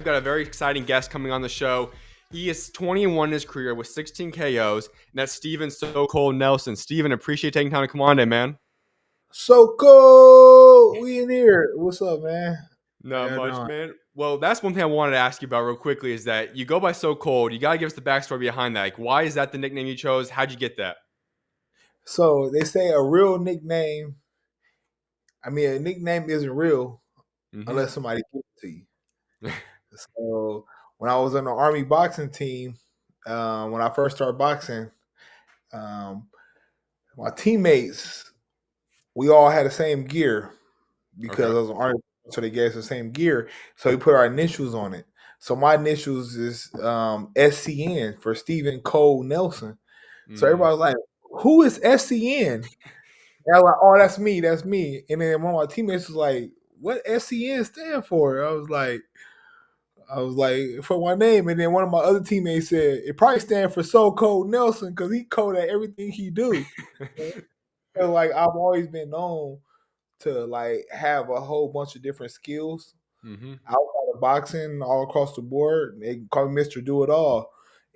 We've got a very exciting guest coming on the show. He is 21 in his career with 16 KOs, and that's Steven So Cold Nelson. Steven, appreciate taking time to come on today, man. So cool. We in here. What's up, man? How Not y'all much, doing? man. Well, that's one thing I wanted to ask you about real quickly is that you go by So Cold. You got to give us the backstory behind that. Like, why is that the nickname you chose? How'd you get that? So they say a real nickname. I mean, a nickname isn't real Mm-hmm. unless somebody gives it to you. So when I was on the Army boxing team, when I first started boxing, um, my teammates, we all had the same gear because Okay. I was an Army, so they gave us the same gear. So we put our initials on it. So my initials is SCN for Stephen Cole Nelson. So Mm. everybody was like, "Who is SCN?" And I was like, "Oh, that's me, that's me." And then one of my teammates was like, "What SCN stand for?" I was like, for my name. And then one of my other teammates said, "It probably stand for So Cold Nelson because he cold at everything he do." So like I've always been known to like have a whole bunch of different skills Mm-hmm. outside of boxing all across the board. They call me Mr. Do It All.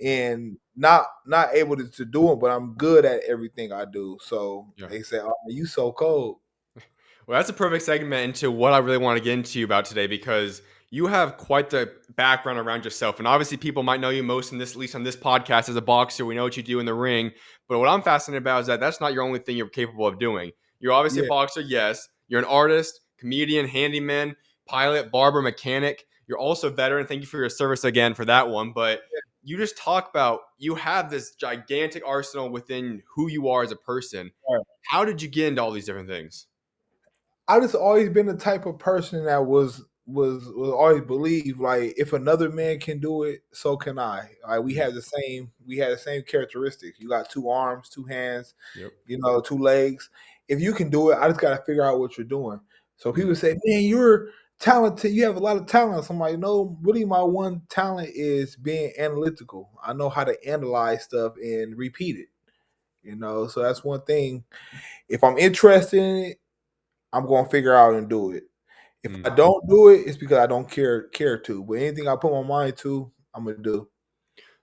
And not able to do it, but I'm good at everything I do. So Yeah. they say, "Oh, you so cold." Well, that's a perfect segment into what I really want to get into you about today because you have quite the background around yourself. And obviously, people might know you most in this, at least on this podcast, as a boxer. We know what you do in the ring. But what I'm fascinated about is that that's not your only thing you're capable of doing. You're obviously a Yeah, boxer, yes. You're an artist, comedian, handyman, pilot, barber, mechanic. You're also a veteran. Thank you for your service again for that one. But you just talk about you have this gigantic arsenal within who you are as a person. right. How did you get into all these different things? I just always been the type of person that was always believe like if another man can do it, so can I. Like we had the same characteristics. You got two arms, two hands, Yep. two legs. If you can do it, I just got to figure out what you're doing. So Mm. people say, "Man, you're talented. You have a lot of talent." So I'm like, "No, really, my one talent is being analytical. I know how to analyze stuff and repeat it. So that's one thing. If I'm interested in it, I'm going to figure out and do it. If Mm. I don't do it, it's because I don't care to. But anything I put my mind to, I'm gonna do.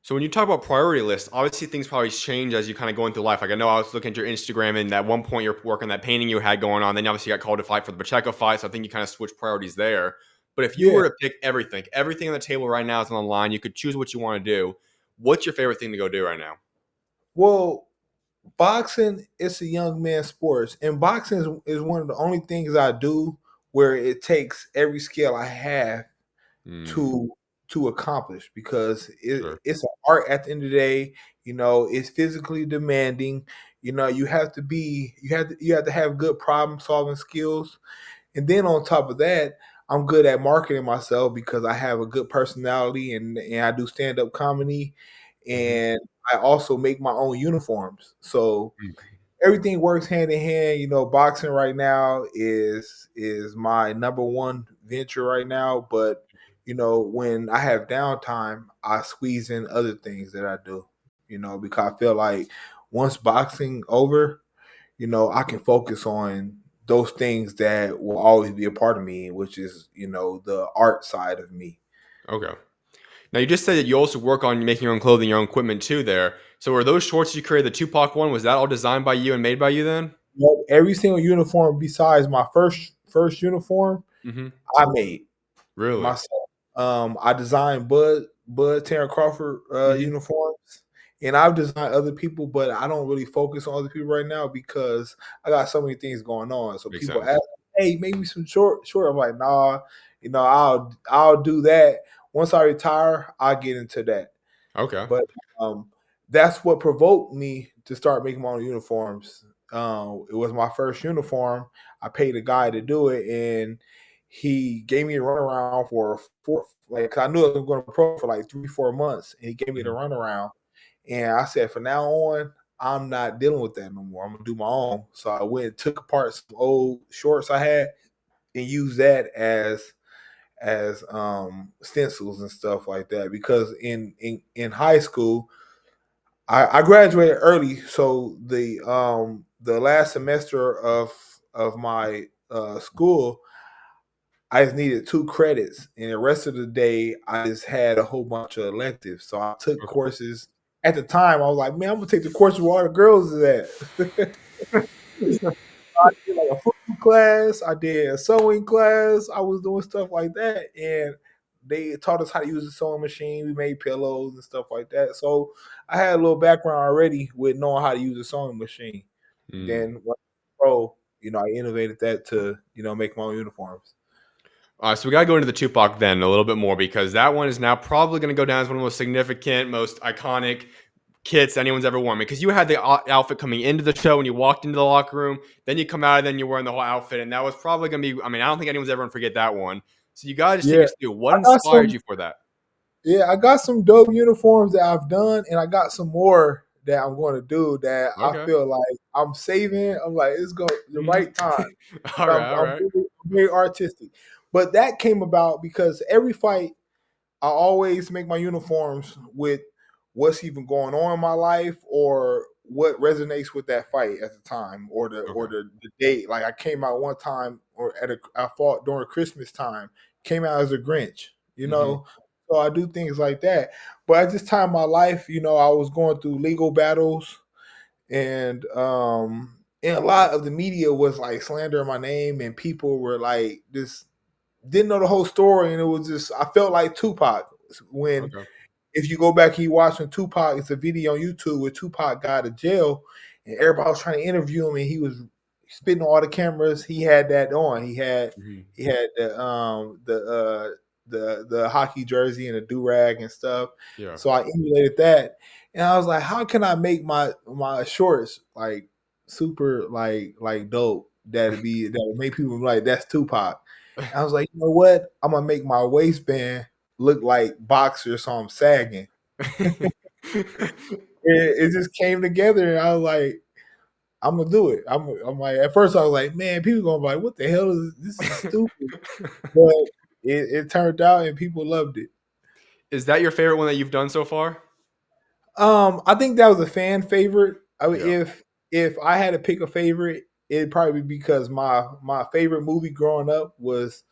So when you talk about priority lists, obviously things probably change as you kind of go into life. Like I know I was looking at your Instagram, and at one point you're working that painting you had going on. Then you obviously got called to fight for the Pacheco fight, so I think you kind of switched priorities there. But if you Yeah. were to pick everything on the table right now is on the line. You could choose what you want to do. What's your favorite thing to go do right now? Well, boxing is a young man's sport, and boxing is one of the only things I do where it takes every skill I have Mm, to to accomplish because sure. it's an art at the end of the day. It's physically demanding. You have to have good problem solving skills. And then on top of that, I'm good at marketing myself because I have a good personality and I do stand up comedy, Hmm. and I also make my own uniforms. So everything works hand in hand. Boxing right now is my number one venture right now. But when I have downtime, I squeeze in other things that I do. Because I feel like once boxing over, I can focus on those things that will always be a part of me, which is, the art side of me. Okay. Now you just said that you also work on making your own clothing, your own equipment too. There. So were those shorts you created, the Tupac one? Was that all designed by you and made by you then? Every single uniform besides my first uniform, Mm-hmm. I made Really? myself. I designed Bud Terrence Crawford Mm-hmm. uniforms, and I've designed other people, but I don't really focus on other people right now because I got so many things going on. So Makes people sense. ask, "Hey, make me some short." I'm like, "Nah, I'll do that once I retire. I'll get into that." Okay. But um, that's what provoked me to start making my own uniforms. It was my first uniform. I paid a guy to do it, and he gave me a runaround for like 'cause I knew I was going to pro for like 3 4 months, and he gave me the Mhm. runaround. And I said, from now on, I'm not dealing with that no more. I'm gonna do my own. So I went and took apart some old shorts I had and used that as stencils and stuff like that. Because in high school, I graduated early, so the last semester of my school, I just needed 2 credits, and the rest of the day I just had a whole bunch of electives. So I took Okay. courses. At the time, I was like, man, I'm gonna take the course where all the girls is at. I did like a football class, I did a sewing class, I was doing stuff like that, and they taught us how to use the sewing machine. We made pillows and stuff like that. So I had a little background already with knowing how to use a sewing machine. Mm. Then when I was pro, I innovated that to make my own uniforms. So we gotta go into the Tupac then a little bit more because that one is now probably gonna go down as one of the most significant, most iconic kits anyone's ever worn. Because you had the outfit coming into the show when you walked into the locker room, then you come out and then you're wearing the whole outfit, and that was probably gonna be. I mean, I don't think anyone's ever gonna forget that one. So you gotta just take Yeah, us through what I got inspired some. you for that. Yeah, I got some dope uniforms that I've done, and I got some more that I'm going to do that I Okay. feel like I'm saving. I'm like, it's going the Hmm. right time. All I'm, right. All I'm, right. very, I'm very artistic, but that came about because every fight I always make my uniforms with what's even going on in my life or what resonates with that fight at the time or the or Okay. the date. Like I came out one time or I fought during Christmas time, came out as a Grinch, you Hmm. know. So I do things like that. But at this time in my life, I was going through legal battles and a lot of the media was like slandering my name and people were like this didn't know the whole story, and it was just I felt like Tupac when Okay. if you go back and you watch when Tupac, it's a video on YouTube where Tupac got to jail and everybody was trying to interview him and he was spitting on all the cameras. He had that on. He had Hmm. he had the hockey jersey and the do rag and stuff. Yeah. So I emulated that, and I was like, how can I make my shorts like super like dope that would make people be like that's Tupac. I was like, you know what? I'm gonna make my waistband look like boxers, so I'm sagging. It just came together, and I was like, I'm gonna do it. I'm like, at first I was like, man, people gonna be like, what the hell is this? This is stupid, but it turned out, and people loved it. Is that your favorite one that you've done so far? I think that was a fan favorite. I mean, Yeah. if I had to pick a favorite, it'd probably be because my favorite movie growing up was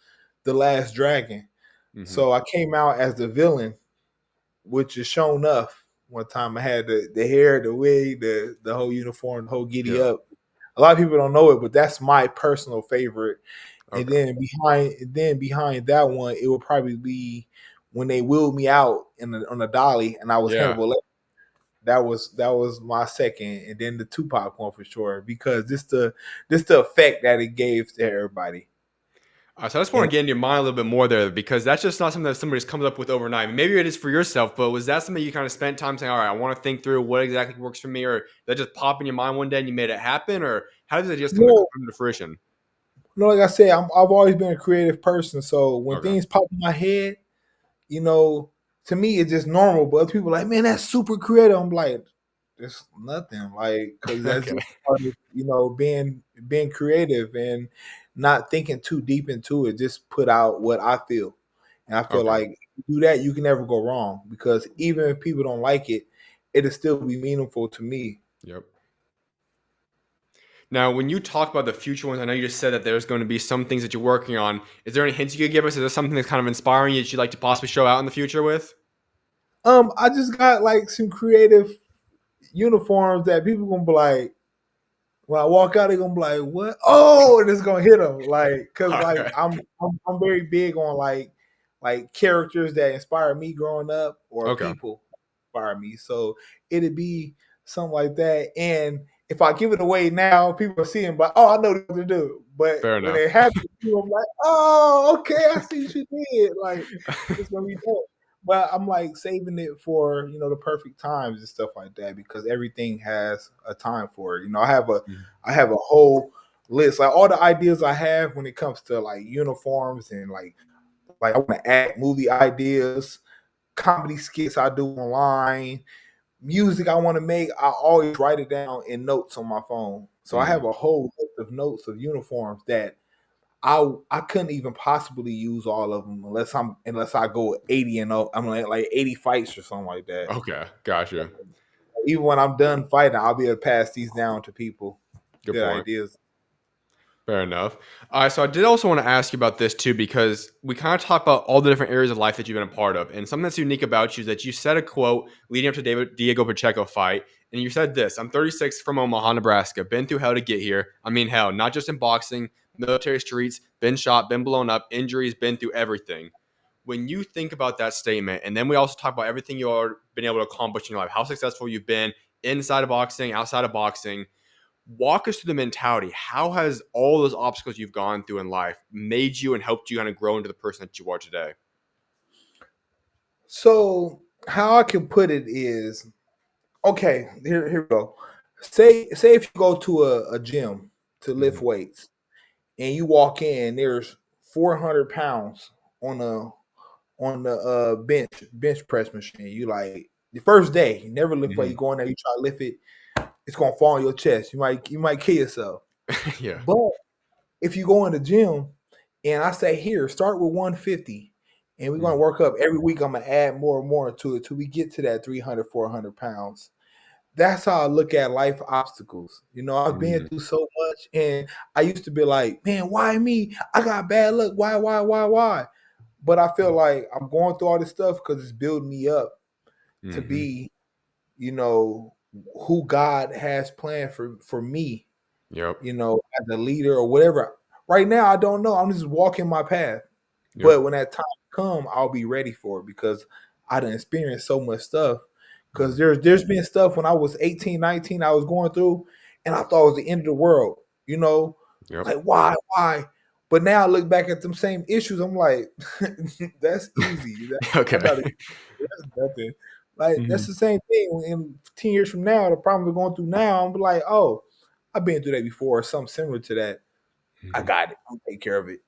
The Last Dragon. Hmm. So I came out as the villain, which is shown enough. One time I had the hair, the wig, the whole uniform, the whole giddy Yeah. up. A lot of people don't know it, but that's my personal favorite. And Okay. then behind that one, it would probably be when they wheeled me out on the dolly, and I was Yeah. Hannibal. That was my second, and then the Tupac one for sure because this the effect that it gave to everybody. So I just want And to get into your mind a little bit more there because that's just not something that somebody just comes up with overnight. Maybe it is for yourself, but was that something you kind of spent time saying, all right, I want to think through what exactly works for me, or that just pop in your mind one day and you made it happen, or how did it just no, come to fruition? like I said, I've always been a creative person, so when Okay. things pop in my head, you know, to me it's just normal. But other people are like, man, that's super creative. I'm like, it's nothing, like, because that's Okay. just part of being creative and not thinking too deep into it. Just put out what I feel, and I feel Okay. like if you do that, you can never go wrong because even if people don't like it, it'll still be meaningful to me. Yep. Now, when you talk about the future ones, I know you just said that there's going to be some things that you're working on. Is there any hints you could give us? Is there something that's kind of inspiring you that you'd like to possibly show out in the future with? I just got like some creative uniforms that people gonna be like, when I walk out, they're gonna be like, "What?" Oh, and it's gonna hit them, like, cause All like right. I'm very big on like characters that inspire me growing up or Okay. people inspire me. So it'd be something like that. And if I give it away now, people are seeing, but oh, I know what to do. But Fair when enough. it happens, I'm like, oh, okay, I see what you did. Like it's gonna be dope. But I'm like saving it for the perfect times and stuff like that because everything has a time for it. Mhm. I have a whole list, like all the ideas I have when it comes to like uniforms and like I want to add movie ideas, comedy skits I do online, music I want to make. I always write it down in notes on my phone. So I Mm. have a whole list of notes of uniforms that I couldn't even possibly use all of them unless I go 80 and 0. I'm like 80 fights or something like that. Okay. Gotcha. Even when I'm done fighting, I'll be able to pass these down to people. Good Good point. ideas. Fair enough. So I did also want to ask you about this too, because we kind of talk about all the different areas of life that you've been a part of, and something that's unique about you is that you said a quote leading up to Diego Pacheco fight, and you said this: "I'm 36 from Omaha, Nebraska. Been through hell to get here. I mean, hell, not just in boxing, military streets. Been shot, been blown up, injuries, been through everything." When you think about that statement, and then we also talk about everything you've been able to accomplish in your life, how successful you've been inside of boxing, outside of boxing, walk us through the mentality. How has all those obstacles you've gone through in life made you and helped you kind of grow into the person that you are today? So how I can put it is, okay, here we go. Say if you go to a gym to lift Mhm, weights and you walk in, there's 400 pounds on the bench press machine. You like the first day, you never lift weight, you mhm. go in there, you try to lift it, it's gonna fall on your chest. You might kill yourself. Yeah. But if you go in the gym and I say, here, start with 150, and we're gonna Mhm, work up every week, I'm gonna add more and more to it till we get to that 300, 400 pounds. That's how I look at life obstacles. I've been mhm, through so much, and I used to be like, man, why me? I got bad luck. Why? But I feel like I'm going through all this stuff because it's building me up to mhm. be, you know, who God has planned for me, Yep. as a leader or whatever. Right now, I don't know. I'm just walking my path. Yep. But when that time come, I'll be ready for it because I done experienced so much stuff. Because Mhm. there's been stuff when I was 18, 19, I was going through, and I thought it was the end of the world. You know, Yep. like why? But now I look back at them same issues. I'm like, that's easy. That's Okay. not that's nothing. Like that's Mhm, the same thing. In 10 years from now, the problems we're going through now, I'm like, oh, I've been through that before, or something similar to that. I mhm. got it. I'll take care of it.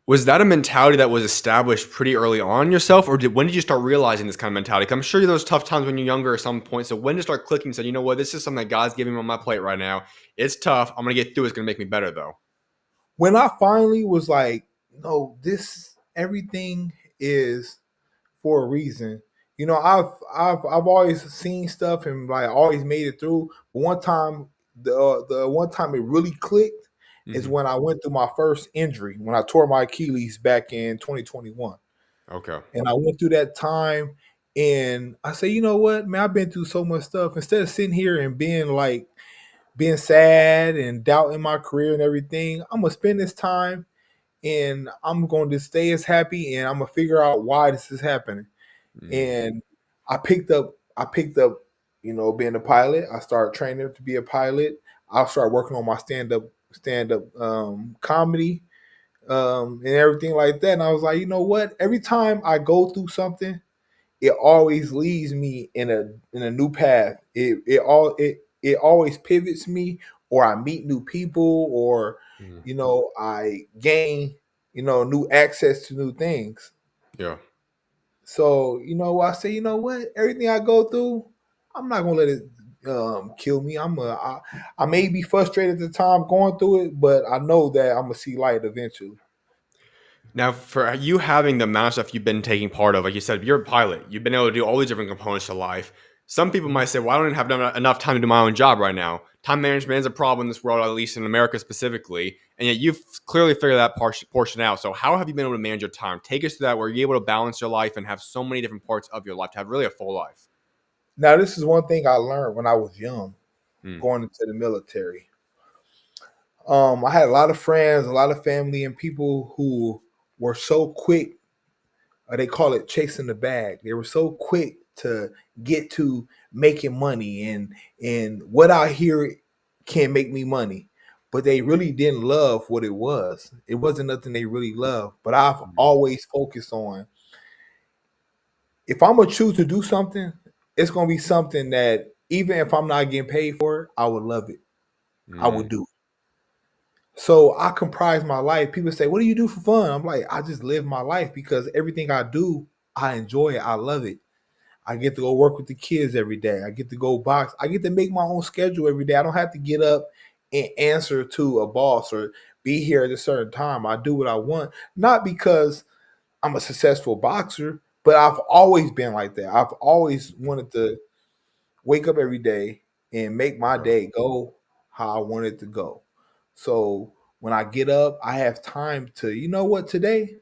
Was that a mentality that was established pretty early on yourself, or when did you start realizing this kind of mentality? 'Cause I'm sure those tough times when you're younger at some point. So when did it start clicking? Said, you know what, this is something that God's giving me on my plate right now. It's tough. I'm gonna get through. It's gonna make me better, though. When I finally was like, no, this everything is for a reason. I've always seen stuff and like always made it through. But one time, the one time it really clicked is Mhm. when I went through my first injury when I tore my Achilles back in 2021, Okay. and I went through that time. And I say, you know what, man, I've been through so much stuff. Instead of sitting here and being sad and doubting my career and everything, I'm gonna spend this time and I'm going to stay as happy and I'm gonna figure out why this is happening. Mhm. And I picked up, being a pilot. I started training to be a pilot. I'll start working on my stand up comedy, and everything like that. And I was like, you know what? Every time I go through something, it always leads me in a new path. It always pivots me, or I meet new people, or Mhm. I gain new access to new things. Yeah. So I say, you know what, everything I go through, I'm not gonna let it kill me. I may be frustrated at the time going through it, but I know that I'm gonna see light eventually. Now, for you having the amount of stuff you've been taking part of, like you said, you're a pilot. You've been able to do all these different components to life. Some people might say, "Well, I don't even have enough time to do my own job right now." Time management is a problem in this world, at least in America specifically. And yet, you've clearly figured that portion out. So, how have you been able to manage your time? Take us to that, where you're able to balance your life and have so many different parts of your life to have really a full life. Now, this is one thing I learned when I was young, Mm, going into the military. I had a lot of friends, a lot of family, and people who were so quick. They call it chasing the bag. They were so quick to get to making money, and what I hear can make me money, but they really didn't love what it was. It wasn't nothing they really loved. But I've mm, always focused on, if I'm gonna choose to do something, it's gonna be something that even if I'm not getting paid for it, I would love it. I would mm, do it. So I comprise my life. People say, "What do you do for fun?" I'm like, I just live my life because everything I do, I enjoy it. I love it. I get to go work with the kids every day. I get to go box. I get to make my own schedule every day. I don't have to get up and answer to a boss or be here at a certain time. I do what I want, not because I'm a successful boxer, but I've always been like that. I've always wanted to wake up every day and make my okay, day go how I want it to go. So when I get up, I have time to, you know what, today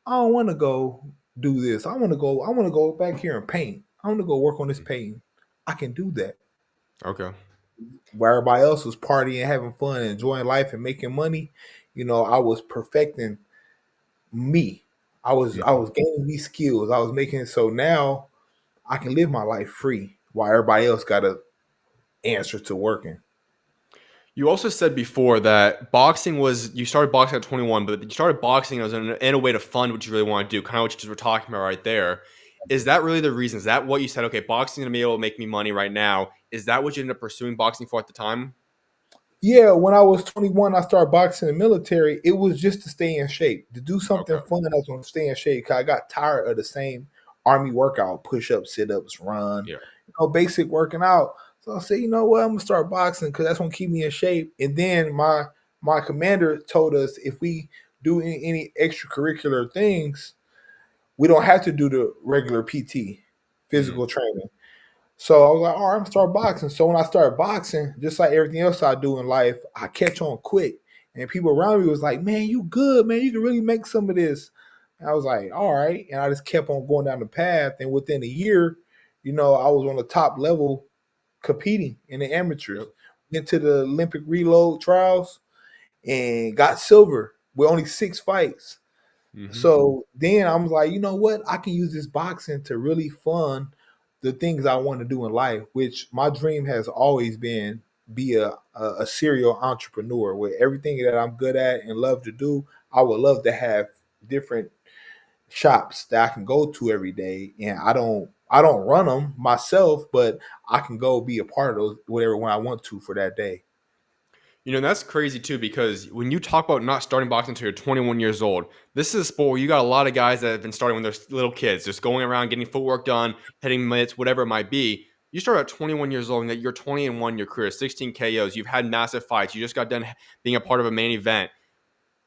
I don't want to go do this. I want to go back here and paint. I want to go work on this Mm. painting. I can do that. Okay. Where everybody else was partying, having fun, enjoying life and making money, I was perfecting me. I Mhm. was gaining these skills. I was making it so now I can live my life free while everybody else got to answer to working. You also said before that boxing was you started boxing at 21, but you started boxing as in a way to fund what you really want to do, kind of what you just were talking about right there. Is that really the reason? Is that what you said? Okay, boxing is gonna be able to make me money right now. Is that what you ended up pursuing boxing for at the time? Yeah, when I was 21, I started boxing in the military. It was just to stay in shape, to do something Okay. fun. I was going to stay in shape because I got tired of the same army workout: push ups, sit ups, run, Yeah. basic working out. So I said, you know what, I'm gonna start boxing because that's gonna keep me in shape. And then my commander told us if we do any extracurricular things, we don't have to do the regular PT, Mm. physical training. So I was like, all right, I'm gonna start boxing. So when I started boxing, just like everything else I do in life, I catch on quick. And people around me was like, man, you good, man. You can really make some of this. And I was like, all right. And I just kept on going down the path. And within a year, I was on the top level competing in the amateurs. Yep. Went to the Olympic reload trials and got silver with only 6 fights. Hmm. So then I was like, you know what? I can use this boxing to really fund the things I want to do in life, which my dream has always been be a serial entrepreneur with everything that I'm good at and love to do. I would love to have different shops that I can go to every day, and I don't run them myself, but I can go be a part of those whatever when I want to for that day. That's crazy too because when you talk about not starting boxing until you're 21 years old, this is a sport where you got a lot of guys that have been starting when they're little kids, just going around getting footwork done, hitting mitts, whatever it might be. You start at 21 years old and that you're 20 and 1 in your career, 16 KOs, you've had massive fights, you just got done being a part of a main event.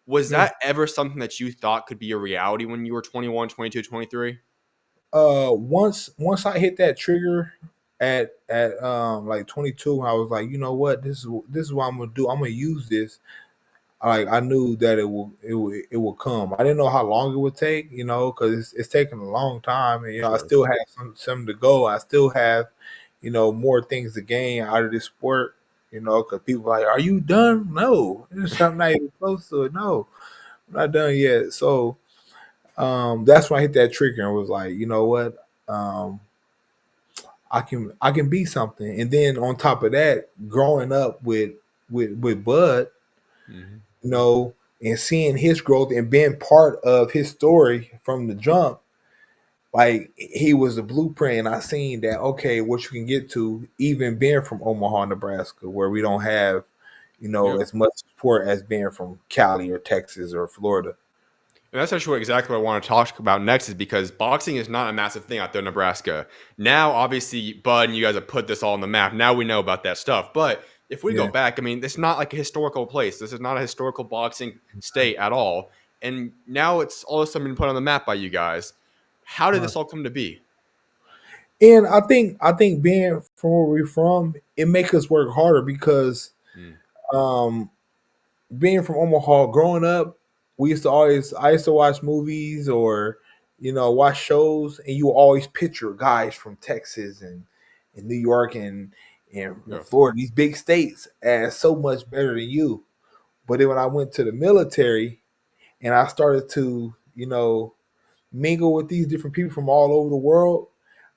Was Yeah. that ever something that you thought could be a reality when you were 21, 22, 23? Once I hit that trigger at like 22, I was like, you know what, this is what I'm gonna do. I'm gonna use this. I knew that it will come. I didn't know how long it would take, because it's taken a long time, and I Sure. still have some to go. I still have, more things to gain out of this sport. Because people are like, are you done? No, I'm not even close to it. No, I'm not done yet. So that's when I hit that trigger and was like, you know what, I can be something. And then on top of that, growing up with Bud, Hmm. you know, and seeing his growth and being part of his story from the jump, like he was the blueprint. And I seen that okay, what you can get to, even being from Omaha, Nebraska, where we don't have, Yep. as much support as being from Cali or Texas or Florida. And that's actually exactly what I want to talk about next is because boxing is not a massive thing out there in Nebraska. Now, obviously, Bud and you guys have put this all on the map. Now we know about that stuff. But if we go Yeah. back, I mean, it's not like a historical place. This is not a historical boxing state at all. And now it's all of a sudden been put on the map by you guys. How did Right. this all come to be? And I think being from where we're from, it makes us work harder because Mm, um being from Omaha, growing up, I used to watch movies or watch shows, and you always picture guys from Texas and New York and yeah. Florida, these big states, as so much better than you. But then when I went to the military and I started to mingle with these different people from all over the world,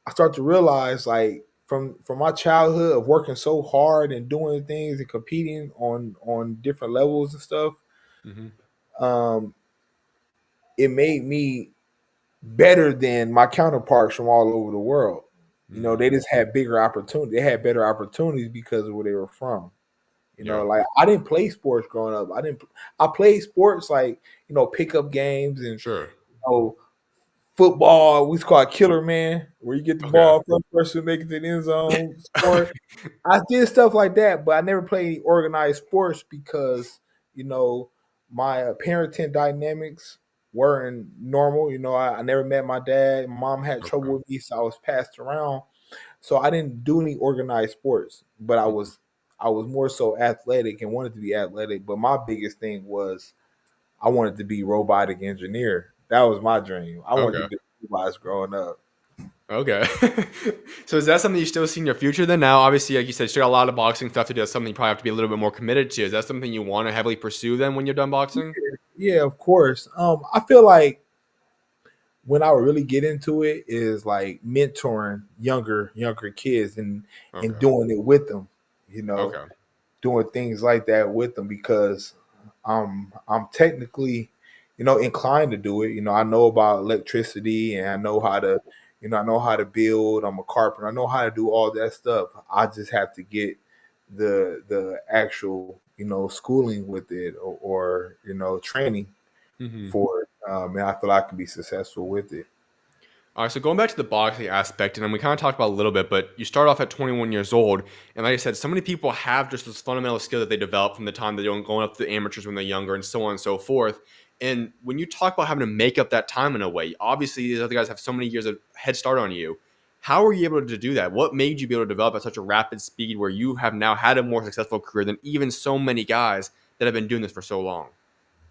I start to realize like from my childhood of working so hard and doing things and competing on different levels and stuff, Hmm. um, it made me better than my counterparts from all over the world. Hmm. They just had bigger opportunities. They had better opportunities because of where they were from. Yeah. Like I didn't play sports growing up. I played sports like pickup games and Sure. know football. We used to call it killer man, where you get the Okay. ball, first person make it to the end zone, score. I did stuff like that, but I never played any organized sports because you know my parenting dynamics weren't normal. I never met my dad. My mom had trouble Okay. with me, so I was passed around. So I didn't do any organized sports, but I Mhm. was I was more so athletic and wanted to be athletic. But my biggest thing was I wanted to be robotic engineer. That was my dream. I wanted to Okay. be robots growing up. Okay. So is that something you still see in your future then? Now, obviously, like you said, you still got a lot of boxing stuff to do. That's something you probably have to be a little bit more committed to. Is that something you want to heavily pursue then when you're done boxing? Yeah, of course. I feel like when I would really get into it is like mentoring younger kids and Okay. doing it with them, you know, Okay. doing things like that with them because I'm technically, inclined to do it. I know about electricity and I know how to, I know how to build. I'm a carpenter. I know how to do all that stuff. I just have to get the actual, schooling with it or training Mhm. for it. And I feel I can be successful with it. All right, so going back to the boxing aspect, and then we kind of talked about it a little bit, but you start off at 21 years old, and like I said, so many people have just this fundamental skill that they develop from the time they're going up to the amateurs when they're younger, and so on and so forth. And when you talk about having to make up that time in a way, obviously these other guys have so many years of head start on you. How were you able to do that? What made you be able to develop at such a rapid speed where you have now had a more successful career than even so many guys that have been doing this for so long?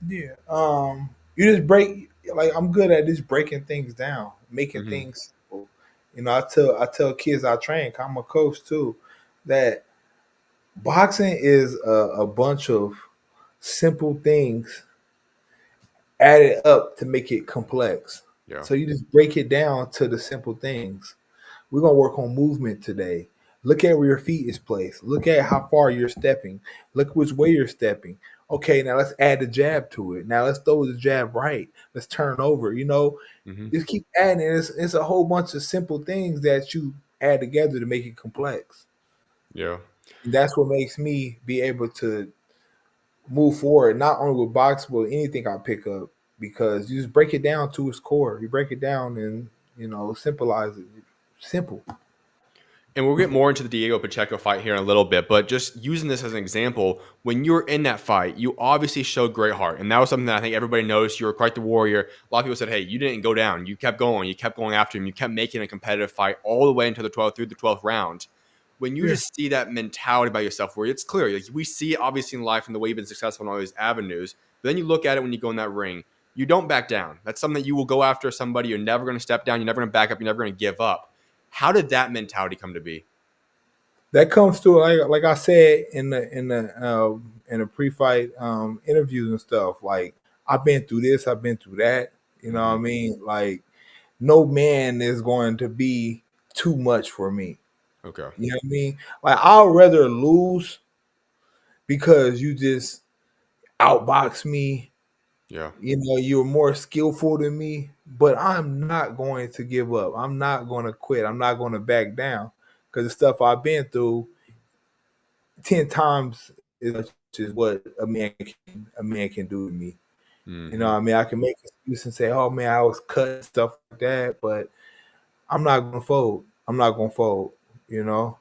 Yeah. You just break like I'm good at just breaking things down, making Hmm. things simple. I tell kids I train, 'cause I'm a coach too, that boxing is a bunch of simple things added up to make it complex. Yeah. So you just break it down to the simple things. We're gonna work on movement today. Look at where your feet is placed. Look at how far you're stepping. Look which way you're stepping. Okay, now let's add the jab to it. Now let's throw the jab right. Let's turn over. Hmm. Just keep adding. It's a whole bunch of simple things that you add together to make it complex. Yeah. And that's what makes me be able to move forward, not only with boxing, but anything I pick up, because you just break it down to its core. You break it down and symbolize it. Simple. And we'll get more into the Diego Pacheco fight here in a little bit, but just using this as an example, when you were in that fight, you obviously showed great heart. And that was something that I think everybody noticed. You were quite the warrior. A lot of people said, hey, you didn't go down. You kept going. You kept going after him. You kept making a competitive fight all the way into the 12th, through the 12th round. When you Yeah. just see that mentality about yourself, where it's clear, like we see it obviously in life and the way you've been successful in all these avenues, but then you look at it when you go in that ring, you don't back down. That's something that you will go after somebody. You're never going to step down. You're never going to back up. You're never going to give up. How did that mentality come to be? That comes to like I said in the pre-fight interviews and stuff. Like I've been through this, I've been through that. You know what I Hmm. mean? Like no man is going to be too much for me. Okay. You know what I mean? Like I'd rather lose because you just outbox me. Yeah. You're more skillful than me, but I'm not going to give up. I'm not going to quit. I'm not going to back down because the stuff I've been through 10 times as much as what a man can do to me. Hmm. I mean, I can make an excuse and say, "Oh man, I was cut," and stuff like that, but I'm not gonna fold. I'm not gonna fold. You know?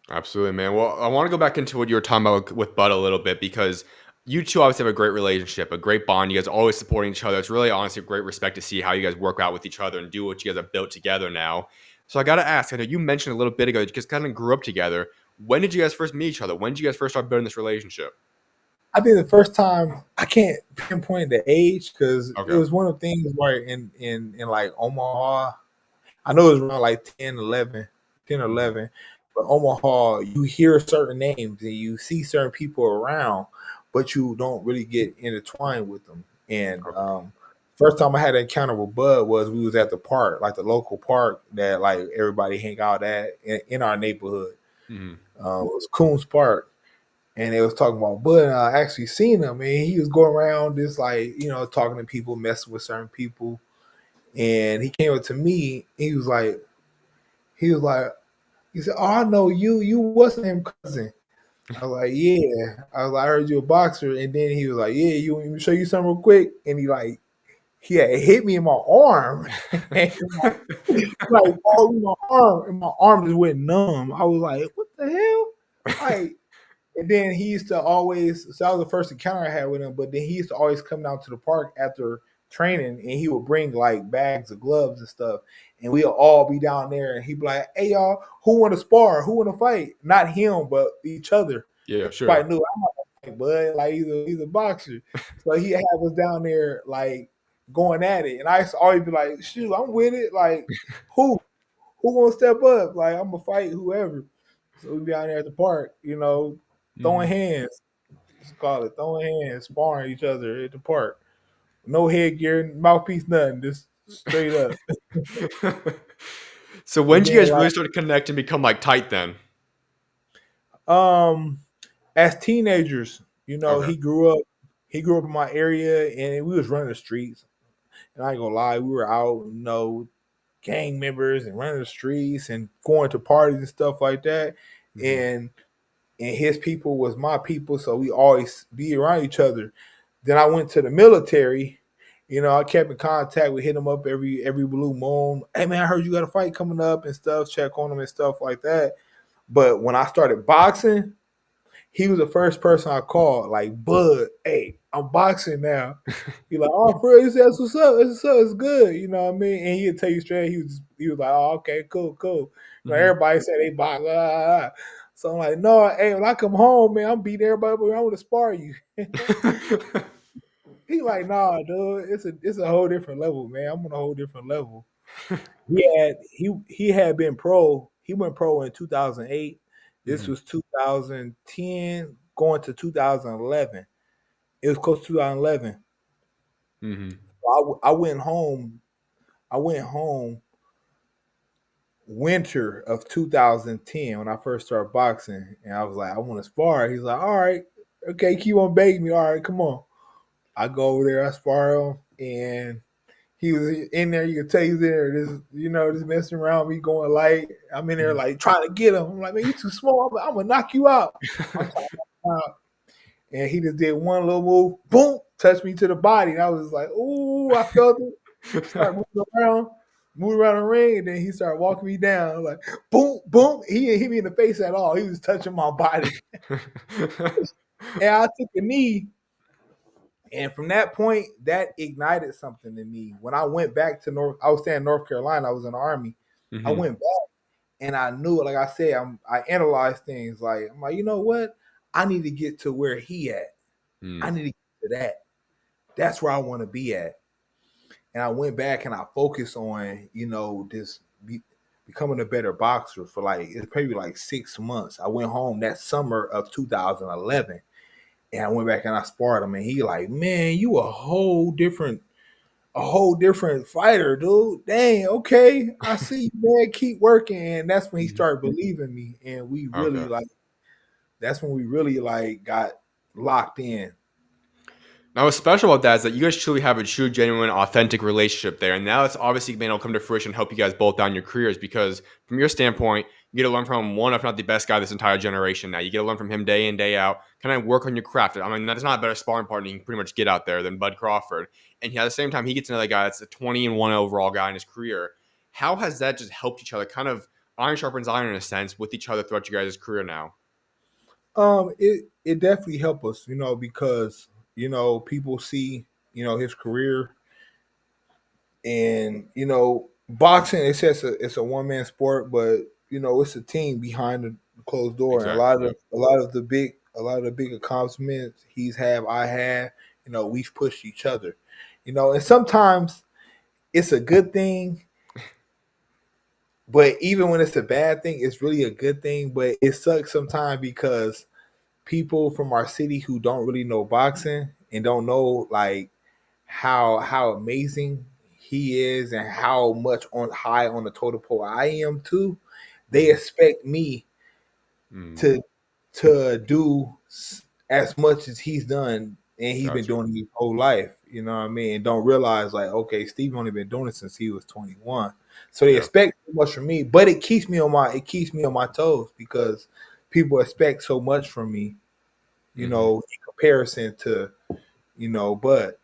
Absolutely, man. Well, I want to go back into what you were talking about with Bud a little bit because you two obviously have a great relationship, a great bond. You guys are always supporting each other. It's really honestly a great respect to see how you guys work out with each other and do what you guys have built together now. So I got to ask, I know you mentioned a little bit ago that you guys kind of grew up together. When did you guys first meet each other? When did you guys first start building this relationship? I think the first time I can't pinpoint the age because it Okay. was one of the things where in like Omaha, I know it was around like 10, 11, 10 or Hmm. 11. But Omaha, you hear certain names and you see certain people around, but you don't really get intertwined with them. And Okay. first time I had an encounter with Bud was we was at the park, like the local park that like everybody hang out at in our neighborhood. Hmm. It was Coons Park. And they was talking about Bud, and I actually seen him, and he was going around just like, talking to people, messing with certain people. And he came up to me, he was like, he said, "Oh, I know you. You wasn't him cousin." I was like, "Yeah." I was like, "I heard you a boxer." And then he was like, "Yeah, you want me to show you something real quick?" And he had hit me in my arm. And like all in my arm, and my arm just went numb. I was like, "What the hell?" Like, and then he used to always. So that was the first encounter I had with him. But then he used to always come down to the park after training, and he would bring like bags of gloves and stuff, and we'll all be down there, and he'd be like, "Hey y'all, who want to spar? Who want to fight?" Not him, but each other. Yeah, sure. Everybody knew I'm not gonna fight Bud. Like he's a boxer. So he had us down there like going at it. And I used to always be like, shoot, I'm with it. Like, who? Who gonna step up? Like, I'm gonna fight whoever. So we be out there at the park, throwing Mhm. hands. Let's call it throwing hands, sparring each other at the park. No headgear, mouthpiece, nothing. Just straight up. So when And did you then guys really start to connect and become like tight then? like as teenagers, Okay. he grew up in my area and we was running the streets. And I ain't gonna lie, we were out, gang members and running the streets and going to parties and stuff like that. Mhm. And his people was my people, so we always be around each other. Then I went to the military. I kept in contact. We hit him up every blue moon. Hey man, I heard you got a fight coming up and stuff. Check on him and stuff like that. But when I started boxing, he was the first person I called. Like, Bud, hey, I'm boxing now. He like, oh, for real? He said, what's up? What's up? It's good. You know what I mean? And he'd tell you straight. He was like, oh, okay, cool, cool. Mhm. Everybody said they box. So I'm like, no, hey, when I come home, man, I'm beating everybody, but I want to spar you. He like, nah, dude, it's a whole different level, man. I'm on a whole different level. He had been pro. He went pro in 2008. This Mhm. was 2010, going to 2011. It was close to 2011. Mhm. I went home. I went home winter of 2010 when I first started boxing, and I was like, I want to spar. He's like, all right, okay, keep on begging me. All right, come on. I go over there, I spar him, and he was in there. You could tell he was in there, just messing around me, going light. I'm in there Mhm. like trying to get him. I'm like, man, you too small. I'm gonna knock you out. I'm trying to knock him out. And he just did one little move, boom, touched me to the body. And I was like, ooh, I felt it. Start moving around the ring, and then he started walking me down. Like, boom, boom. He didn't hit me in the face at all. He was touching my body. And I took a knee. And from that point, that ignited something in me. When I went back to I was staying in North Carolina, I was in the Army. I Mhm. went back and I knew, like I said, I analyzed things like, I'm like, you know what? I need to get to where he at. I Mm. need to get to that. That's where I want to be at. And I went back and I focused on, becoming a better boxer for like, it's probably like 6 months. I went home that summer of 2011 and I went back and I sparred him and he like, man, you a whole different fighter, dude. Dang, okay. I see you, man. Keep working. And that's when he Mhm. started believing me. And Okay. that's when we really like got locked in. Now, what's special about that is that you guys truly have a true, genuine, authentic relationship there. And now it's obviously been able to come to fruition and help you guys both down your careers because, from your standpoint, you get to learn from one, if not the best guy this entire generation now. You get to learn from him day in, day out, kind of work on your craft. I mean, that's not a better sparring partner you can pretty much get out there than Bud Crawford. And at the same time, he gets another guy that's a 20-1 overall guy in his career. How has that just helped each other, kind of iron sharpens iron in a sense, with each other throughout your guys' career now? It definitely helped us, because people see, his career and boxing. It says it's a one man sport, but it's a team behind the closed door, and a Exactly. lot Yep. of a lot of the big accomplishments he's had, I had. We've pushed each other, and sometimes it's a good thing, but even when it's a bad thing, it's really a good thing. But it sucks sometimes because people from our city who don't really know boxing and don't know like how amazing he is and how much on high on the totem pole I am too. They Mhm. expect me Mm. to do as much as he's done, and he's been Gotcha. doing it his whole life. You know what I mean? And don't realize like, okay, Steve only been doing it since he was 21. So they Yeah. expect so much from me, but it keeps me on my toes because people expect so much from me. Mhm. In comparison to Bud.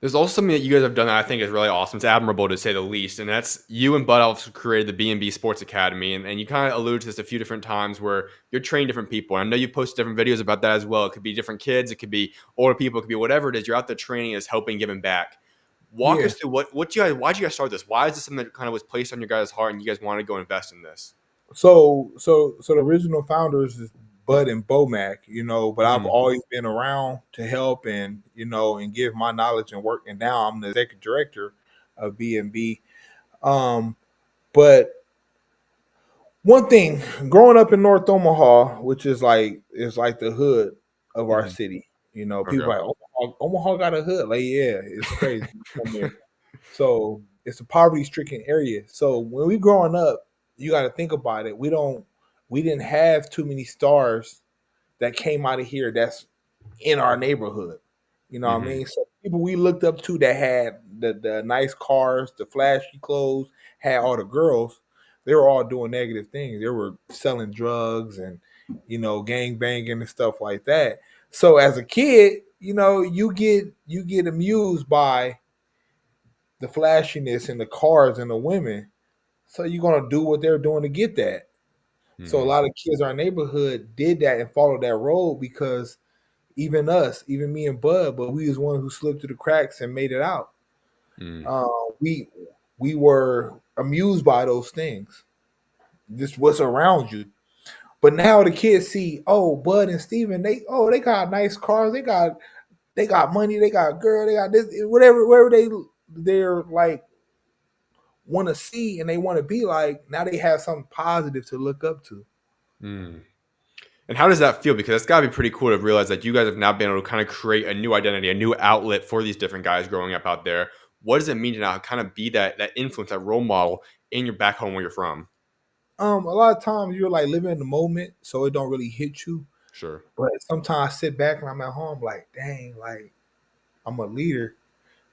There's also something that you guys have done that I think is really awesome. It's admirable to say the least, and that's you and Bud also created the B&B Sports Academy, and you kind of alluded to this a few different times where you're training different people. And I know you posted different videos about that as well. It could be different kids, it could be older people, it could be whatever it is. You're out there training is helping giving back. Walk Yeah. us through what you guys why'd you guys start this? Why is this something that kind of was placed on your guys' heart and you guys want to go invest in this? So the original founders Bud and BoMac, but I've Mhm. always been around to help and and give my knowledge and work. And now I'm the executive director of B&B. But one thing, growing up in North Omaha, which is like the hood of our Mhm. city, people Okay. are like Omaha got a hood. Like, yeah, it's crazy. From there. So it's a poverty stricken area. So when we growing up, you got to think about it. We didn't have too many stars that came out of here that's in our neighborhood. You know what I Mhm. mean? So people we looked up to that had the nice cars, the flashy clothes, had all the girls, they were all doing negative things. They were selling drugs and gang banging and stuff like that. So as a kid, you get amused by the flashiness and the cars and the women. So you're gonna do what they're doing to get that. So a Mhm. lot of kids in our neighborhood did that and followed that road because even us, even me and Bud, but we was one who slipped through the cracks and made it out. Mm. Uh, we we were amused by those things. Just what's around you. But now the kids see, oh, Bud and Steven, they got nice cars, they got money, they got girl, they got this, whatever they're like want to see and they want to be like. Now they have something positive to look up to. Mm. And how does that feel? Because it's got to be pretty cool to realize that you guys have now been able to kind of create a new identity, a new outlet for these different guys growing up out there. What does it mean to now kind of be that influence, that role model in your back home where you're from? A lot of times you're like living in the moment, so it don't really hit you. Sure. But sometimes I sit back and I'm at home like, dang, like I'm a leader.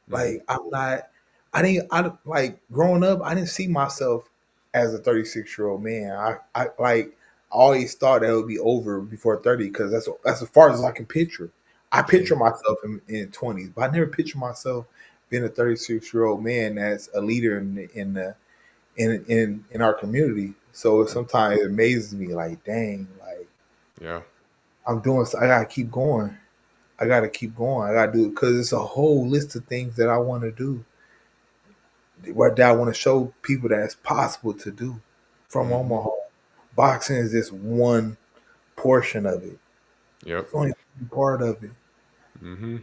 Hmm. Like I'm not. I like growing up. I didn't see myself as a 36-year-old man. I always thought that it would be over before 30 because that's as far as I can picture. I picture myself in 20s, but I never picture myself being a 36-year-old man that's a leader in our community. So sometimes it amazes me, like, dang, like Yeah. I'm doing. I gotta keep going. I gotta keep going. I gotta do it because it's a whole list of things that I want to do. That I want to show people that it's possible to do from Hmm. Omaha. Boxing is just one portion of it. Yep. It's only one part of it. Hmm.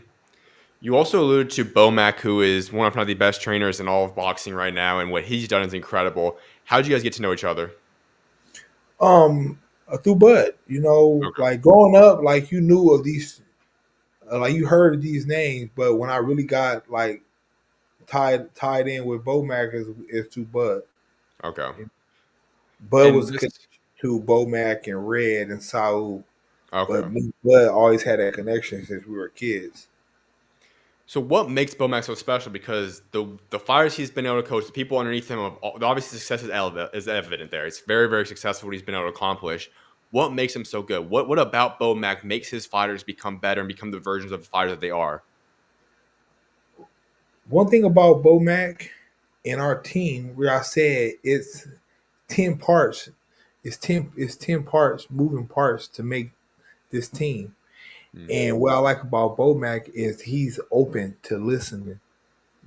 You also alluded to BoMac, who is one of not the best trainers in all of boxing right now, and what he's done is incredible. How did you guys get to know each other? Through Bud, Okay. like growing up, like you knew of these, like you heard of these names, but when I really got like tied in with Bomac is to Bud. Okay. Bud And was this. connected to Bomac and Red and Saul, but Okay. me and Bud always had that connection since we were kids. So what makes Bomac so special? Because the fighters he's been able to coach, the people underneath him, the obvious success is evident there. It's very, very successful what he's been able to accomplish. What makes him so good? What about Bomac makes his fighters become better and become the versions of the fighters that they are? One thing about Bomac and our team, where I said it's 10 parts, it's ten parts, moving parts to make this team. Mm, And what I like about Bomac is he's open to listening.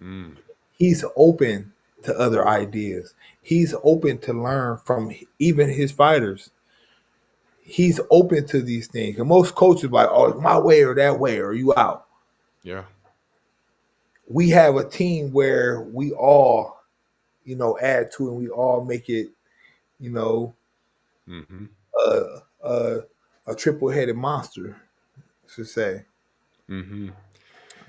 mm, He's open to other ideas. He's open to learn from even his fighters. He's open to these things. And most coaches like, oh, it's my way or that way, or you out. yeah. We have a team where we all, add to it and we all make it, you know, Hmm. a a, a triple headed monster, to say. Hmm.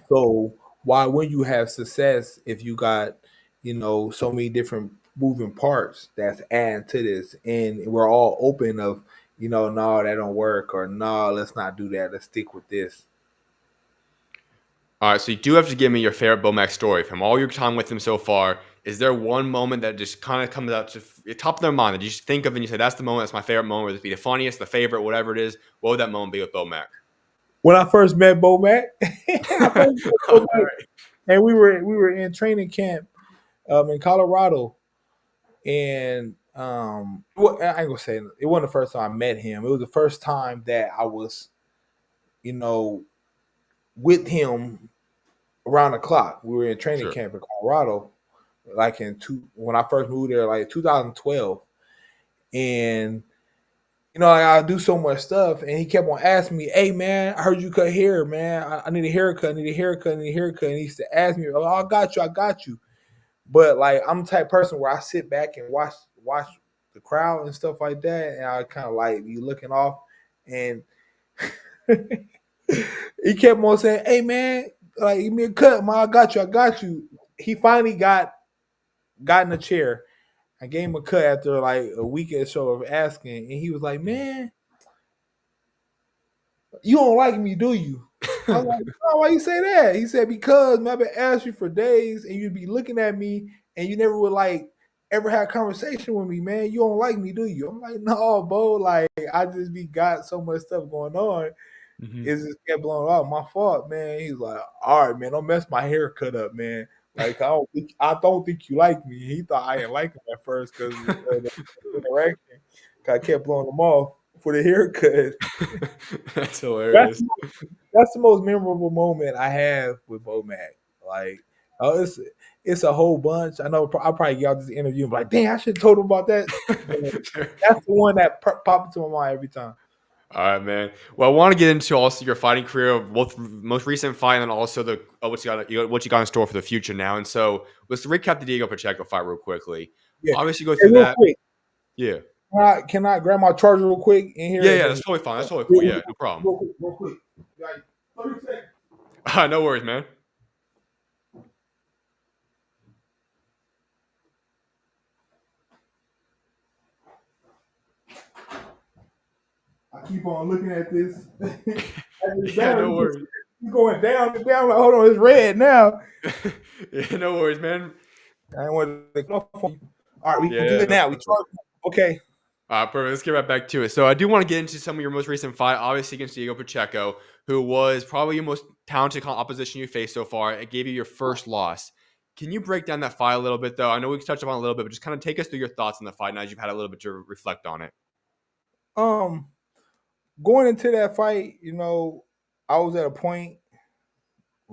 So why would you have success if you got, so many different moving parts that's adding to this, and we're all open of, no, that don't work, or no, let's not do that. Let's stick with this. All right. So you do have to give me your favorite Bomac story from all your time with him so far. Is there one moment that just kind of comes out to the top of their mind that you just think of and you say, that's the moment, that's my favorite moment, whether it be the funniest, the favorite, whatever it is? What would that moment be with Bomac? When I first met Bomac, I first met All Bomac, right. and we were in training camp in Colorado, and well, I ain't gonna say it wasn't the first time I met him. It was the first time that I was, you know, with him around the clock. We were in training Sure. camp in Colorado, like when I first moved there, like 2012, and I do so much stuff, and he kept on asking me, "Hey man, I heard you cut hair, man. I need a haircut. I need a haircut. I need a haircut." And he used to ask me, "Oh, I got you. I got you." But like, I'm the type of person where I sit back and watch the crowd and stuff like that, and I kind of like be looking off. And he kept on saying, "Hey man, like give me a cut, man. I got you. I got you." He finally got in a chair. I gave him a cut after like a week or so of asking, and he was like, "Man, you don't like me, do you?" I was like, "Oh, why you say that?" He said, "Because man, I've been asking you for days, and you'd be looking at me, and you never would like ever had a conversation with me, man. You don't like me, do you?" I'm like, "No, bro. Like I just be got so much stuff going on. Mhm. It just kept blowing up. My fault, man." He's like, "All right, man. Don't mess my haircut up, man. Like I don't think you like me." He thought I didn't like him at first because of the interaction. 'Cause I kept blowing him off for the haircut. That's That's hilarious. that's the most memorable moment I have with BoMac. Like, oh, it's a whole bunch. I know I'll probably get out this interview and be like, "Dang, I should have told him about that." But that's the one that popped into my mind every time. All right, man. Well, I want to get into also your fighting career, both most recent fight and then also the what you got in store for the future now. And so let's recap the Diego Pacheco fight real quickly. Yeah. Obviously, go Hey, through real that. quick, Yeah, can I grab my charger real quick in here yeah, and yeah. then That's totally fine. That's totally cool. real, Yeah, no problem. real quick. Like 30 seconds. No worries, man. I keep on looking at this. Yeah, no worries. It's going down and down. Like, hold on, it's red now. Yeah, no worries, man. I don't want to off on you. All right, we Yeah, good no, now. We perfect. charge. Okay. Perfect. Let's get right back to it. So I do want to get into some of your most recent fight, obviously against Diego Pacheco, who was probably your most talented opposition you faced so far. It gave you your first loss. Can you break down that fight a little bit, though? I know we touched upon it a little bit, but just kind of take us through your thoughts on the fight now as you've had a little bit to reflect on it. Um, Going into that fight, I was at a point.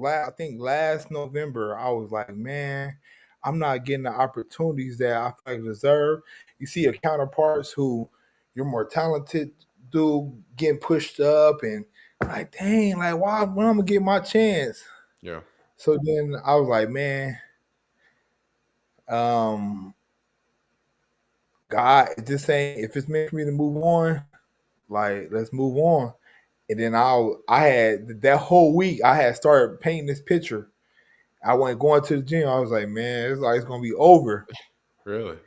I think last November, I was like, man, I'm not getting the opportunities that I feel like I deserve. You see your counterparts who you're more talented, do getting pushed up, and like, dang, like, why? When I'm gonna get my chance? Yeah. So then I was like, man, um, God, this ain't if it's meant for me to move on, like, let's move on. And then I had that whole week I had started painting this picture. I went going to the gym. I was like, man, it's like it's gonna be over. Really?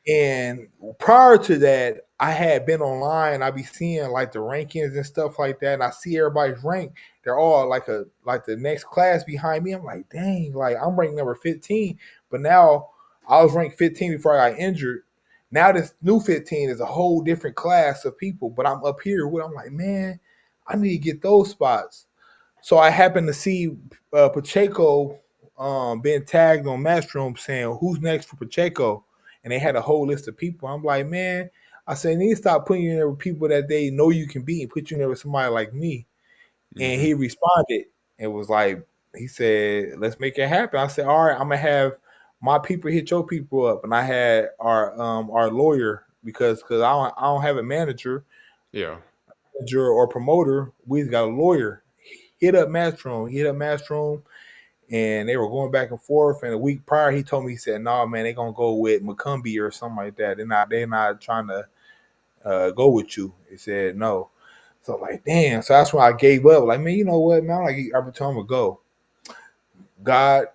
And prior to that, I had been online. I be seeing like the rankings and stuff like that. And I see everybody's rank. They're all like the next class behind me. I'm like, dang, like I'm ranked number 15. But now I was ranked 15 before I got injured. Now this new 15 is a whole different class of people. But I'm up here. I'm like, man, I need to get those spots. So I happened to see Pacheco being tagged on Matchroom saying, "Who's next for Pacheco?" And they had a whole list of people. I'm like, man, I said, "You need to stop putting you in there with people that they know you can beat and put you in there with somebody like me." And Hmm. he responded and was like, he said, "Let's make it happen." I said, "All right, I'm gonna have my people hit your people up." And I had our lawyer because I don't have a Yeah. manager or promoter. We've got a lawyer. Hit up Matchroom, and they were going back and forth. And a week prior, he told me, he said, "No, nah, man, they're gonna go with McCumbee or something like that. They're not trying to go with you." He said no. So I'm like, damn. So that's when I gave up. Like, man, you know what, man? I'm like, every time I go, God,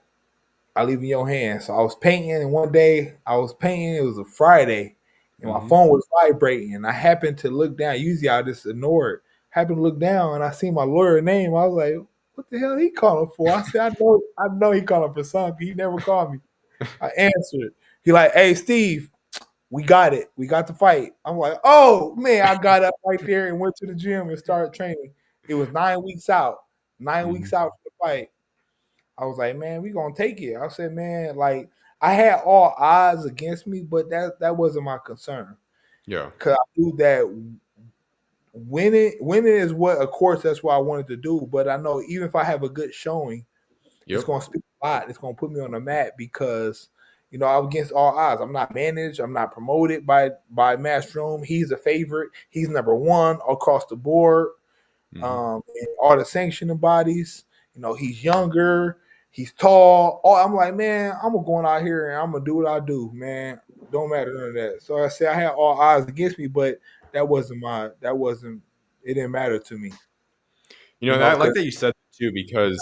I leave in your hands. So I was painting, and one day I was painting. It was a Friday, and my Hmm. phone was vibrating. And I happened to look down. Usually I just ignore it. Happened to look down, and I see my lawyer name. I was like, "What the hell he calling for?" I said, "I know he calling for something. He never called me." I answered. He like, "Hey, Steve, we got it. We got the fight." I'm like, "Oh man!" I got up right there and went to the gym and started training. It was 9 weeks out. Nine Hmm. weeks out from the fight. I was like, man, we gonna take it. I said, man, like I had all odds against me, but that wasn't my concern. Yeah. Cause I knew that winning is what, of course, that's what I wanted to do. But I know even if I have a good showing, it's Yep. gonna speak a lot. It's gonna put me on the map because I'm against all odds. I'm not managed. I'm not promoted by Matchroom. He's a favorite. He's number one across the board. In all the sanctioning bodies. He's younger. He's tall. Oh, I'm like, man, I'm gonna go out here and I'm gonna do what I do, man. Don't matter none of that. So I say I had all odds against me, but that wasn't my. That wasn't. It didn't matter to me. I like Because that you said that too, because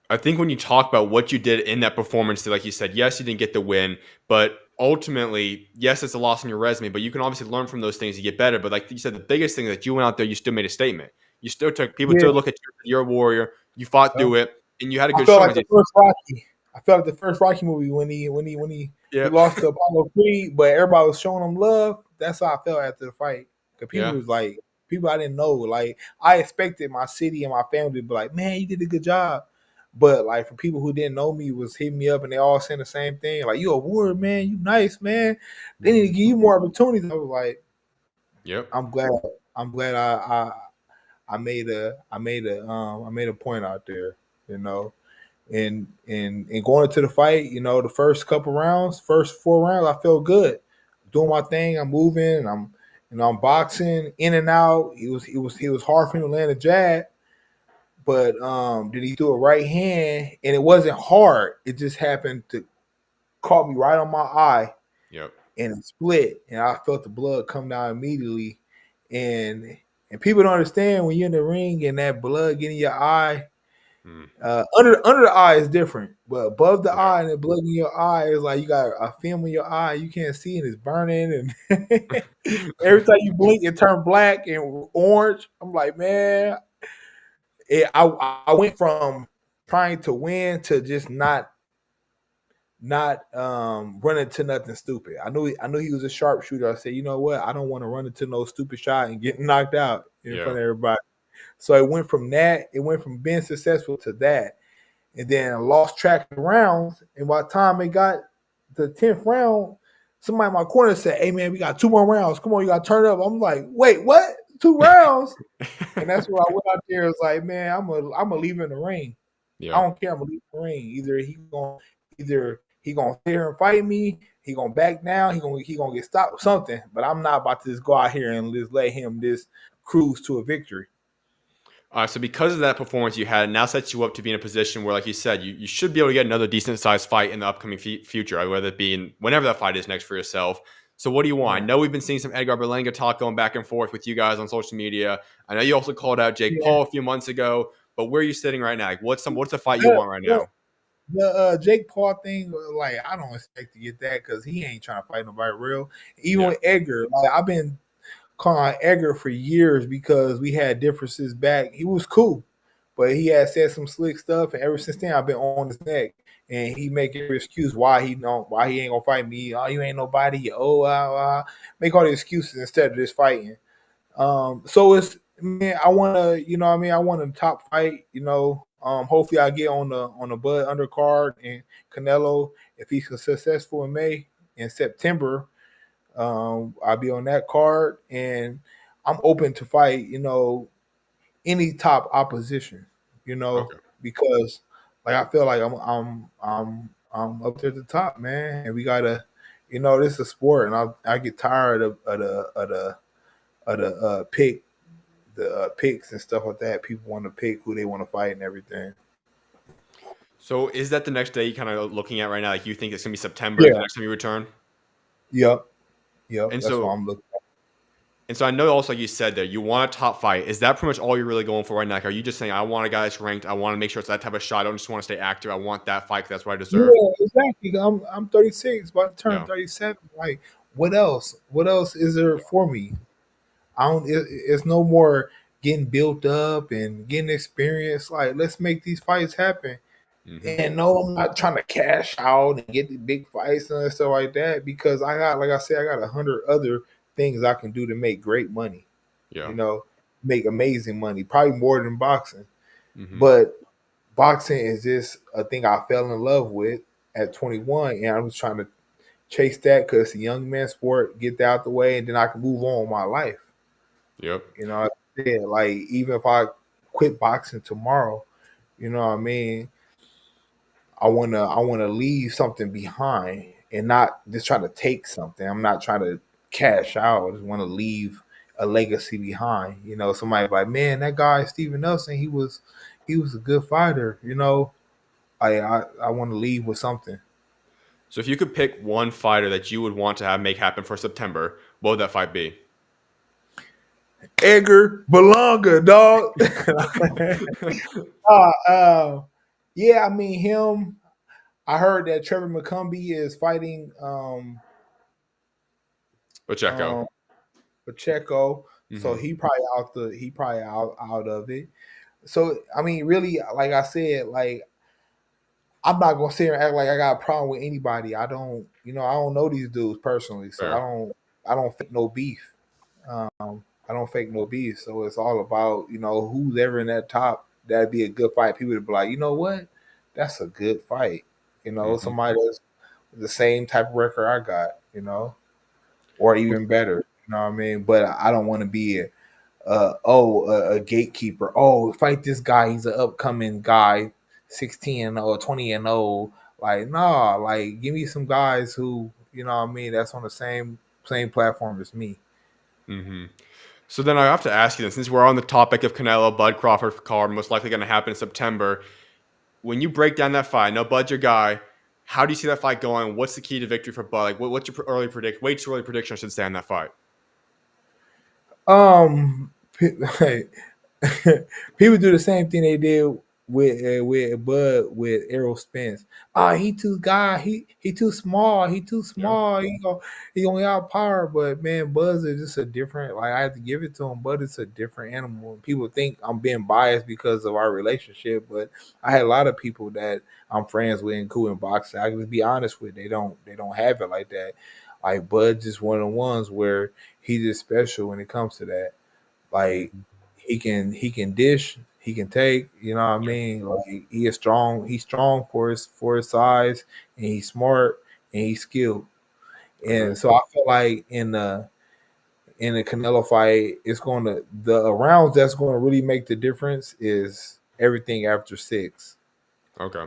I think when you talk about what you did in that performance, like you said, yes, you didn't get the win, but ultimately, yes, it's a loss on your resume, but you can obviously learn from those things to get better. But like you said, the biggest thing is that you went out there, you still made a statement. You still took people yeah, still look at you, you're a warrior. You fought yeah. through it, and you had a I good felt showing. like the first Rocky. I felt like the first Rocky movie when he Yep. lost to Apollo Creed, but everybody was showing him love. That's how I felt after the fight. Cause people Yeah. was like, people I didn't know. Like I expected my city and my family to be like, man, you did a good job. But like for people who didn't know me, was hitting me up and they all saying the same thing. Like, you a warrior, man, you nice, man. They need to give you more opportunities. I was like, Yep. I'm glad. I'm glad I made a point out there, you know and going into the fight, the first couple rounds, first 4 rounds, I felt good, doing my thing. I'm moving, I'm boxing in and out. It was hard for him to land a jab, but then he threw a right hand, and it wasn't hard. It just happened to caught me right on my eye, Yep. and it split, and I felt the blood come down immediately, and people don't understand when you're in the ring and that blood getting your eye. Mm. Under the eye is different, but above the Yeah. eye and the blood in your eye is like you got a film in your eye you can't see and it's burning, and every time you blink it turns black and orange. I'm like, man, I went from trying to win to just not run into nothing stupid. I knew he was a sharpshooter. I said, you know what? I don't want to run into no stupid shot and get knocked out in Yeah. front of everybody. So it went from that. It went from being successful to that, and then I lost track of rounds. And by the time it got the 10th round, somebody in my corner said, "Hey man, we got 2 more rounds. Come on, you got to turn up." I'm like, "Wait, what? 2 rounds?" And that's where I went out there. It's like, man, I'm a leave in the ring. I Yeah. don't care. I'm gonna leave the ring. Either he gonna sit here and fight me. He gonna back down. He gonna get stopped something. But I'm not about to just go out here and just let him just cruise to a victory. So because of that performance you had, it now sets you up to be in a position where, like you said, you should be able to get another decent sized fight in the upcoming future, whether it be in whenever that fight is next for yourself. So what do you want? I Yeah. know we've been seeing some Edgar Berlanga talk going back and forth with you guys on social media. I know you also called out Jake Yeah. Paul a few months ago, but where are you sitting right now? Like, what's the fight you Yeah. want right Well, now? the Jake Paul thing, like I don't expect to get that because he ain't trying to fight nobody real. Even Yeah. with Edgar, like I've been calling Edgar for years because we had differences back. He was cool, but he had said some slick stuff, and ever since then I've been on his neck. And he make every excuse why he ain't gonna fight me. Oh, you ain't nobody. Oh, make all the excuses instead of just fighting. So it's, man, I want to, I want a top fight. Hopefully I get on the Bud undercard and Canelo if he's successful in May. In September, I'll be on that card, and I'm open to fight. Any top opposition. Okay. Because like I feel like I'm up there at the top, man, and we gotta. This is a sport, and I get tired of the picks and stuff like that. People want to pick who they want to fight and everything. So is that the next day you kind of looking at right now? Like you think it's gonna be September, the Yeah. next time you return? Yep. Yep. And That's what so I'm looking at. And so I know also, like you said there, you want a top fight. Is that pretty much all you're really going for right now? Like, are you just saying, I want a guy that's ranked. I want to make sure it's that type of shot. I don't just want to stay active. I want that fight 'cause that's what I deserve. Yeah, exactly. I'm 36, about to turn Yeah. 37. Like, what else? What else is there for me? I don't. It's no more getting built up and getting experience. Like, let's make these fights happen. Hmm. And no, I'm not trying to cash out and get the big fights and stuff like that because like I said, I got 100 other things I can do to make great money. Yeah. You know, make amazing money, probably more than boxing. Hmm. But boxing is just a thing I fell in love with at 21, and I was trying to chase that because it's a young man sport, get that out the way, and then I can move on with my life. Yep. Like I said, like even if I quit boxing tomorrow, you know what I mean, I wanna leave something behind and not just try to take something. I'm not trying to cash out. I just want to leave a legacy behind. Somebody like, man, that guy Steven Nelson, he was a good fighter. I want to leave with something. So if you could pick one fighter that you would want to have make happen for September, what would that fight be? Edgar Berlanga, dog. uh, uh, yeah, I mean him. I heard that Trevor McCumbee is fighting Pacheco. um Pacheco, so Hmm. he probably out of it. So I mean, really, like I said, like I'm not gonna sit here and act like I got a problem with anybody. I don't know these dudes personally, so Fair. I don't fake no beef. I don't fake no beef. So it's all about who's ever in that top. That'd be a good fight. People would be like, you know what, that's a good fight. Hmm. Somebody that's the same type of record I got. Or even better. You know what I mean? But I don't want to be a gatekeeper. Oh, fight this guy. He's an upcoming guy, 16 or 20 and old. Like, nah, like give me some guys who, what I mean, that's on the same platform as me. Hmm. So then I have to ask you this, since we're on the topic of Canelo, Bud Crawford card, most likely going to happen in September. When you break down that fight, no Bud's your guy. How do you see that fight going? What's the key to victory for Bud? Like, what's your weight early prediction? I should say on that fight. Um, People do the same thing they did with Bud with Errol Spence. He too guy. He too small. He too Yeah. small. He only outpower. But man, Buzz is just a different. Like I have to give it to him. Bud is a different animal. And people think I'm being biased because of our relationship, but I had a lot of people that I'm friends with and cool in boxing. I can just be honest with. They don't have it like that. Like Bud's just one of the ones where he's just special when it comes to that. Like Mhm. he can dish, he can take, you know what I Yeah. mean? Like he is strong, he's strong for his size, and he's smart and he's skilled. And Agreed. so I feel like in the Canelo fight, it's gonna the rounds that's gonna really make the difference is everything after six. Okay.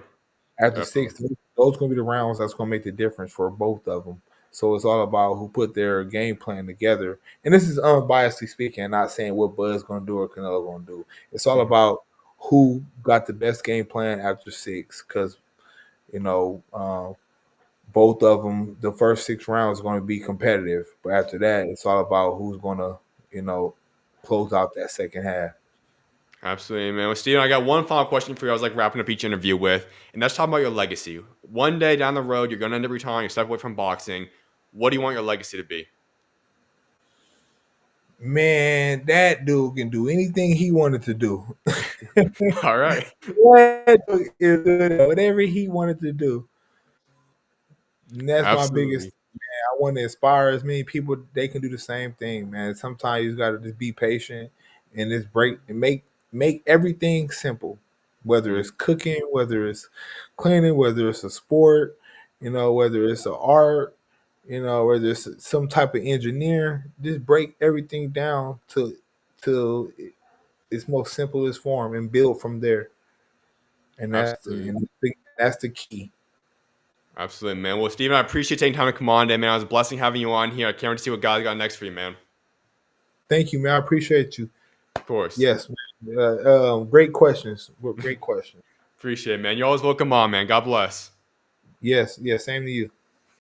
After Definitely. six, those gonna be the rounds that's gonna make the difference for both of them. So it's all about who put their game plan together. And this is unbiasedly speaking, not saying what Bud's gonna do or Canelo gonna do. It's all Mhm. about who got the best game plan after six. Because you know, both of them, the first six rounds are going to be competitive, but after that, it's all about who's going to, you know, close out that second half. Absolutely, man. Well, Steven, I got one final question for you. I was like wrapping up each interview with, and that's talking about your legacy. One day down the road, you're going to end up retiring, you step away from boxing. What do you want your legacy to be? Man, that dude can do anything he wanted to do. All right. That dude is good at whatever he wanted to do. And that's my biggest. Absolutely. I want to inspire as many people they can do the same thing, man. Sometimes you got to just be patient and just break and make everything simple. Whether Mhm. it's cooking, whether it's cleaning, whether it's a sport, whether it's an art, whether it's some type of engineer, just break everything down to its most simplest form and build from there. And Absolutely. that's the key. Absolutely, man. Well, Steven, I appreciate taking time to come on today, man. It was a blessing having you on here. I can't wait to see what God's got next for you, man. Thank you, man. I appreciate you. Of course. Yes, man. Great questions. Great questions. Appreciate it, man. You're always welcome on, man. God bless. Yes, yes. Same to you.